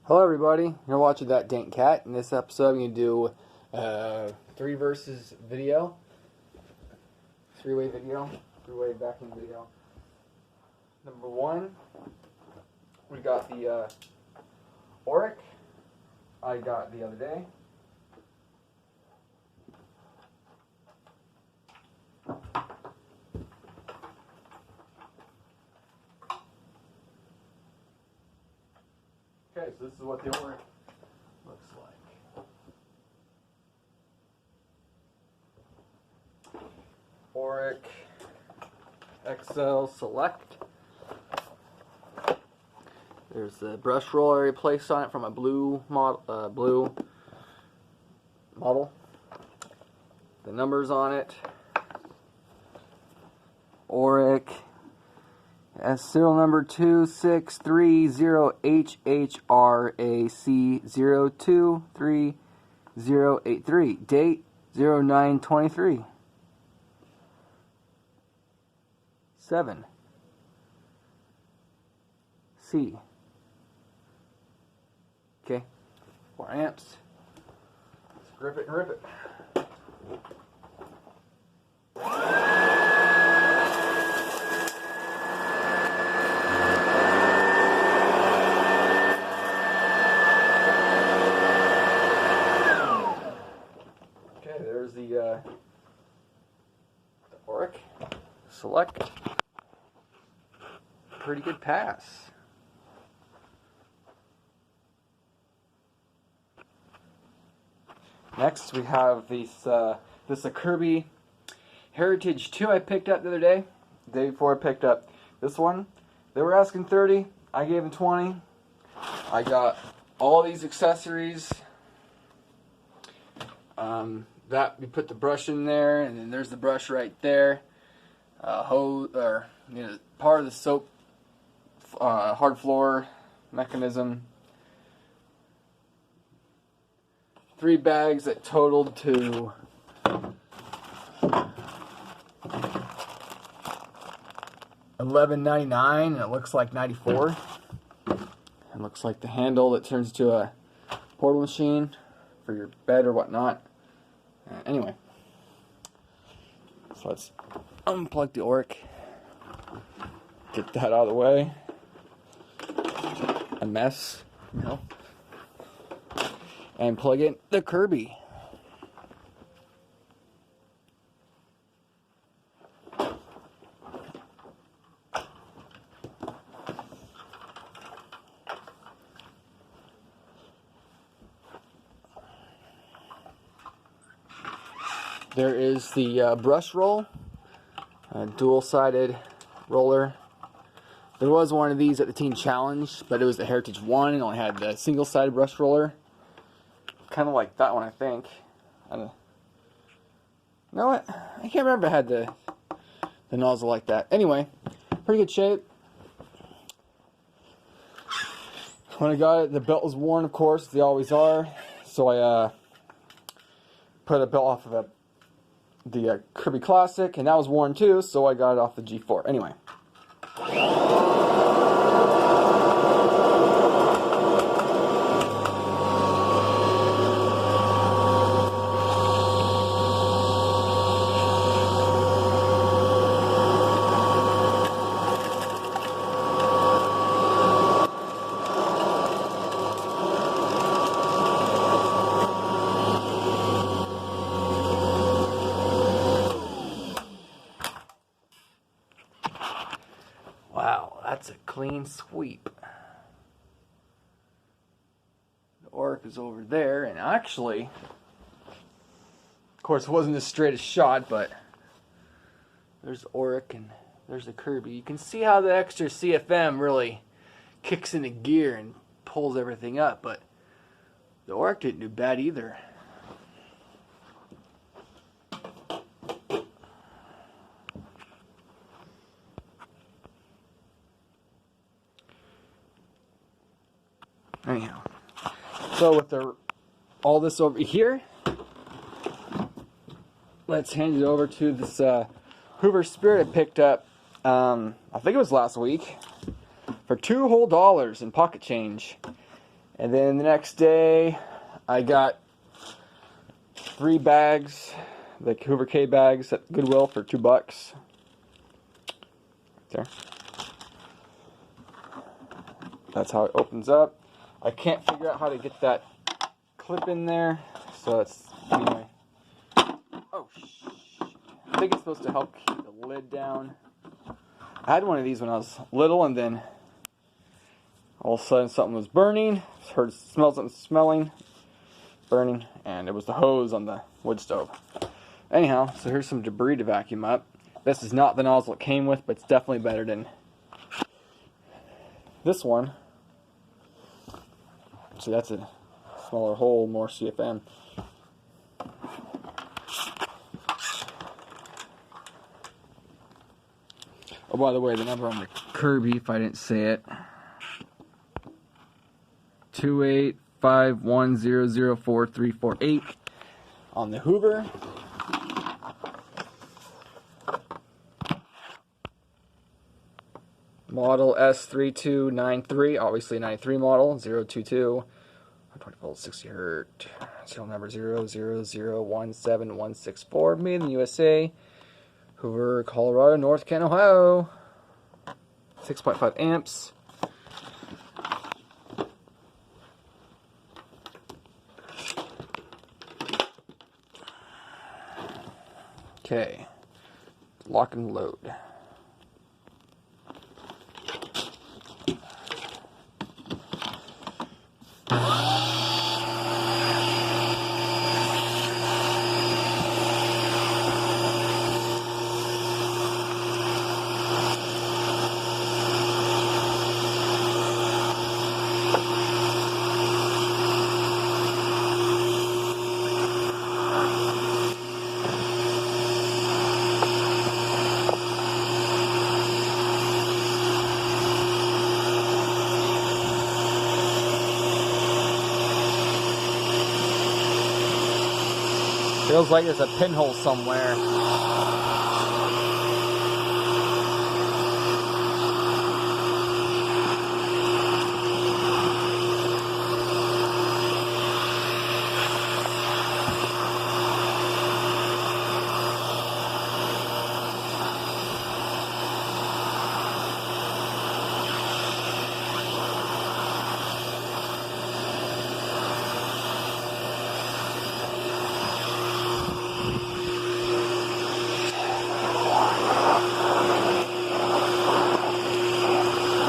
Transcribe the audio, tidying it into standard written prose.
Hello everybody, you're watching That Dank Cat. In this episode I'm going to do a three verses video, three-way backing video. Number one, we got the oreck I got the other day. Okay, so this is what the oreck looks like. Oreck XL Select. There's the brush roller I replaced on it from a blue model. The numbers on it. Oreck serial number 2630HHRAC023083. Date 0923. 7. C. Okay. 4 amps. Let's grip it and rip it. There's the oreck Select. Pretty good pass. Next we have this a Kirby Heritage 2 I picked up the other day. The day before I picked up this one. They were asking 30. I gave them 20. I got all these accessories. That we put the brush in there, and then there's the brush right there. Hose, or part of the soap hard floor mechanism. 3 bags that totaled to $11.99, and it looks like $94. It looks like the handle that turns to a portal machine for your bed or whatnot. Anyway, so let's unplug the oreck, get that out of the way. A mess, and plug in the Kirby. There is the brush roll, dual-sided roller. There was one of these at the Teen Challenge, but it was the Heritage 1 and only had the single-sided brush roller. Kind of like that one, I think. You know what? I can't remember if it had the nozzle like that. Anyway, pretty good shape. When I got it, the belt was worn, of course. They always are. So I put a belt off of the Kirby Classic, and that was worn too, so I got it off the G4. Anyway. Wow, that's a clean sweep. The oreck is over there, and actually, of course, it wasn't as straight a shot, but there's the oreck and there's the Kirby. You can see how the extra CFM really kicks into gear and pulls everything up, but the oreck didn't do bad either. Anyhow, so with all this over here, let's hand it over to this Hoover Spirit I picked up, I think it was last week, for $2 whole in pocket change. And then the next day, I got 3 bags, like Hoover K bags at Goodwill for $2. There. That's how it opens up. I can't figure out how to get that clip in there, so it's anyway. Oh, I think it's supposed to help keep the lid down. I had one of these when I was little, and then all of a sudden something was burning. Smelled something smelling, burning, and it was the hose on the wood stove. Anyhow, so here's some debris to vacuum up. This is not the nozzle it came with, but it's definitely better than this one. So that's a smaller hole, more CFM. Oh, by the way, the number on the Kirby, if I didn't say it, 285100438. On the Hoover, model S3293, obviously 93 model, 022, 120 volts, 60 hertz, serial number 000171164, made in the USA, Hoover, Colorado, North Canton, Ohio, 6.5 amps. Okay, lock and load. Feels like there's a pinhole somewhere.